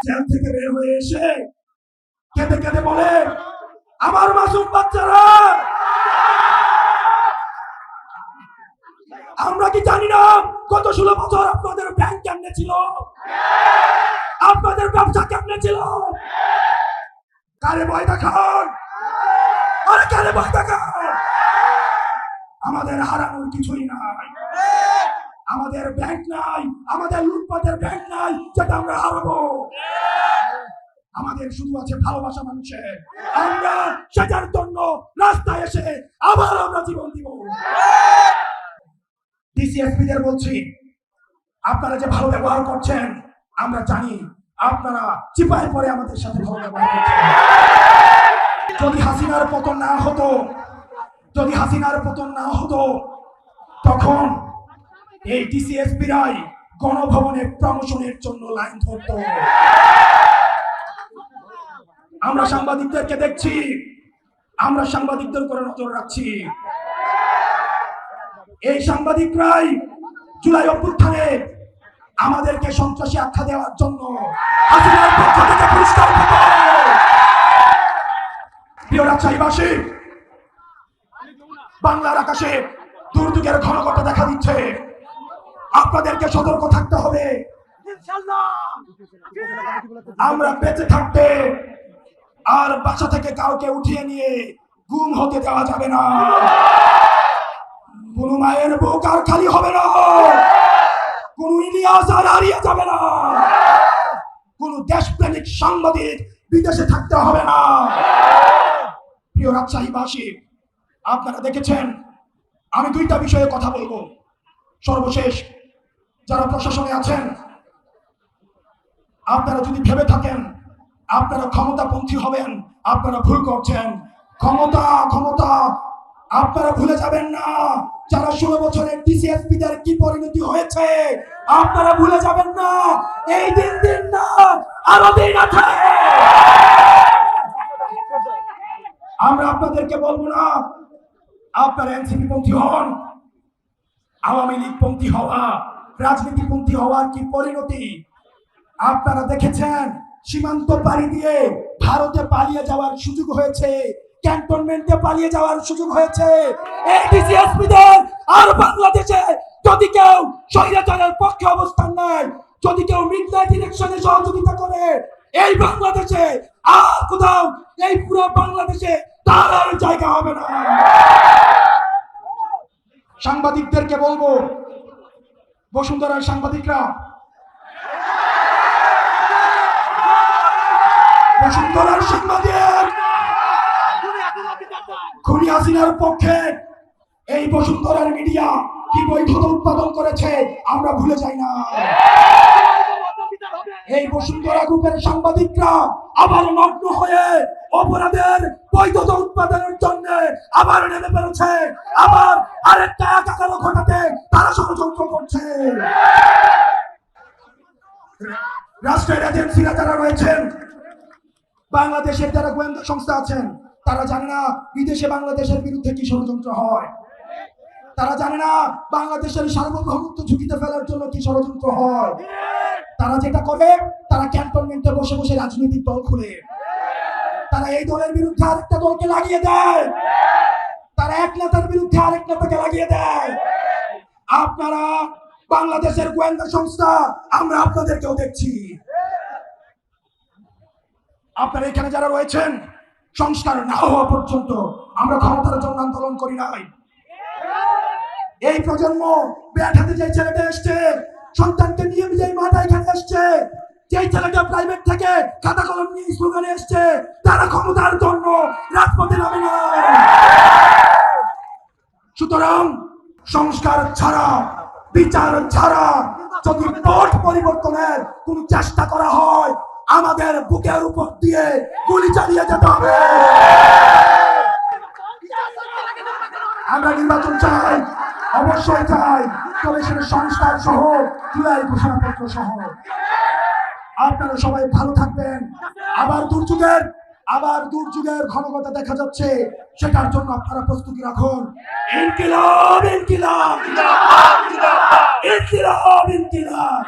Jail থেকে বের হয়ে এসে কেঁদে কেঁদে বলে, আমার মাসুম বাচ্চারা, আমরা কি জানি না গত 16 বছর আপনাদের ব্যাংক কেমনে ছিল, আপনাদের ব্যবসা কেমনে ছিল? কারে ভয় দেখান, আরে কারে ভয় দেখান? আমাদের হারানোর কিছুই নাই, আমাদের ব্যাংক নাই, আমাদের লুটপাটের ব্যাংক নাই যেটা আমরা হারাবো। আমাদের শুধু আছে ভালোবাসা মানুষের, আমরা সেটার জন্য রাস্তায় এসে আবার আমরা জীবন দিব। ডিসিএসপিদের বলছি, আপনারা যে ভালো ব্যবহার করছেন আমরা জানি, আপনারা চিপায় পরে আমাদের সাথে ভালো ব্যবহার করছেন। যদি হাসিনার পতন না হতো, যদি হাসিনার পতন না হতো, তখন এই ডিসিএসপিরাই গণভবনে প্রমোশনের জন্য লাইন ধরত। আমরা সাংবাদিকদেরকে দেখছি, আমরা সাংবাদিকদের উপরে নজর রাখছি। এই সাংবাদিকরাই জুলাই অভ্যুত্থানে আমাদেরকে সন্ত্রাসী আখ্যা দেওয়ার জন্য হাসিনার পক্ষ থেকে পুরস্কার পেত। প্রিয় রাজশাহীবাসী, বাংলার আকাশে দুর্যোগের ঘনঘটা দেখা দিচ্ছে, আপনাদেরকে সতর্ক থাকতে হবে। আমরা বেঁচে থাকতে আর বাসা থেকে কাউকে উঠিয়ে নিয়ে গুম হতে দেওয়া যাবে না। কোন মায়ের বুক আর খালি হবে না, কোন ইলিয়াস আর হারিয়ে যাবে না, কোন দেশপ্রেমিক সাংবাদিক বিদেশে থাকতে হবে না। প্রিয় রাজশাহীবাসী, আপনারা দেখেছেন, আমি দুইটা বিষয়ে কথা বলবো। সর্বশেষ, যারা প্রশাসনে আছেন, আপনারা যদি ভেবে থাকেন আপনারা ক্ষমতাপন্থী হবেন, আপনারা ভুল করছেন। ক্ষমতা ক্ষমতা আপনারা ভুলে যাবেন না যারা 16 বছরের ডিসিএসপিদের কি পরিণতি হয়েছে, আপনারা ভুলে যাবেন না। এই দিন না, আরো দিন আছে। আমরা আপনাদেরকে বলবো না আপনারা এনসিপি পন্থী হন, আওয়ামী লীগ পন্থী হওয়া, রাজনীতি পন্থী হওয়ার কি পরিণতি আপনারা দেখেছেন। সীমান্ত পাড়ি দিয়ে ভারতে পালিয়ে যাওয়ার সুযোগ হয়েছে, ক্যান্টনমেন্টে পালিয়ে যাওয়ার সুযোগ হয়েছে। এই ডিসিএসপিদের আর বাংলাদেশে যদি কেউ স্বৈরাচারের পক্ষে অবস্থান নেয়, যদি কেউ মিডনাইট ইলেকশনে সহযোগিতা করে, এই বাংলাদেশে আর কোথাও, এই পুরো বাংলাদেশে তার আর জায়গা হবে না। সাংবাদিকদেরকে বলবো, বসুন্ধরার সাংবাদিকরা, বসুন্ধরার সাংবাদিক খুনি হাসিনার পক্ষে এই বসুন্ধরার মিডিয়া কি বৈধতা উৎপাদন করেছে আমরা ভুলে যাই না। এই বসুন্ধরা গ্রুপের সাংবাদিকরা আবার নগ্ন হয়ে অপরাধের বৈধতা উৎপাদনের জন্য আবার নেমে পড়েছে, আবার আরেকটা একাকার ঘটাতে তারা ষড়যন্ত্র করছে। রাষ্ট্রের এজেন্সিরা যারা রয়েছেন, বাংলাদেশের যারা গোয়েন্দা সংস্থা আছেন, তারা জানে না বিদেশে বাংলাদেশের বিরুদ্ধে কি ষড়যন্ত্র হয়, তারা জানে না বাংলাদেশের সার্বভৌমত্ব ঝুঁকিতে ফেলার জন্য কি ষড়যন্ত্র হয়। তারা যেটা করে, তারা ক্যান্টনমেন্টে বসে বসে রাজনৈতিক দল খুলে, তারা এই দলের বিরুদ্ধে আরেকটা দলকে লাগিয়ে দেয়, তারা এক নেতার বিরুদ্ধে আরেক নেতাকে লাগিয়ে দেয়। আপনারা বাংলাদেশের গোয়েন্দা সংস্থা, আমরা আপনাদেরকেও দেখছি। আপনারা এখানে যারা রয়েছেন, সংস্কার না হওয়া পর্যন্ত আমরা ক্ষমতার জন্য আন্দোলন করি নাই। এই প্রজন্ম ব্যাট হাতে যে ছেলেটা এসছে, সন্তানকে নিয়ে যে মাটা এখানে এসছে, যে ছেলেটা প্রাইভেট থেকে খাতা কলম নিয়ে স্লোগানে এসছে, তারা ক্ষমতার জন্য রাজপথে নামে না। সুতরাং সংস্কার ছাড়া, বিচার ছাড়া যদি পথ পরিবর্তনের কোন চেষ্টা করা হয়, আমাদের বুকের উপর দিয়ে গুলি চালিয়ে যেতে হবে। আমরা নির্বাচন চাই, অবশ্যই চাই, তবে সেটা সংস্কার সহ, জুলাই ঘোষণাপত্র সহ। আপনারা সবাই ভালো থাকবেন। আবার দুর্যোগের ঘনঘটা দেখা যাচ্ছে, সেটার জন্য আপনারা প্রস্তুতি রাখুন। ইনকিলাব ইনকিলাব ইনকিলাব ইনকিলাব।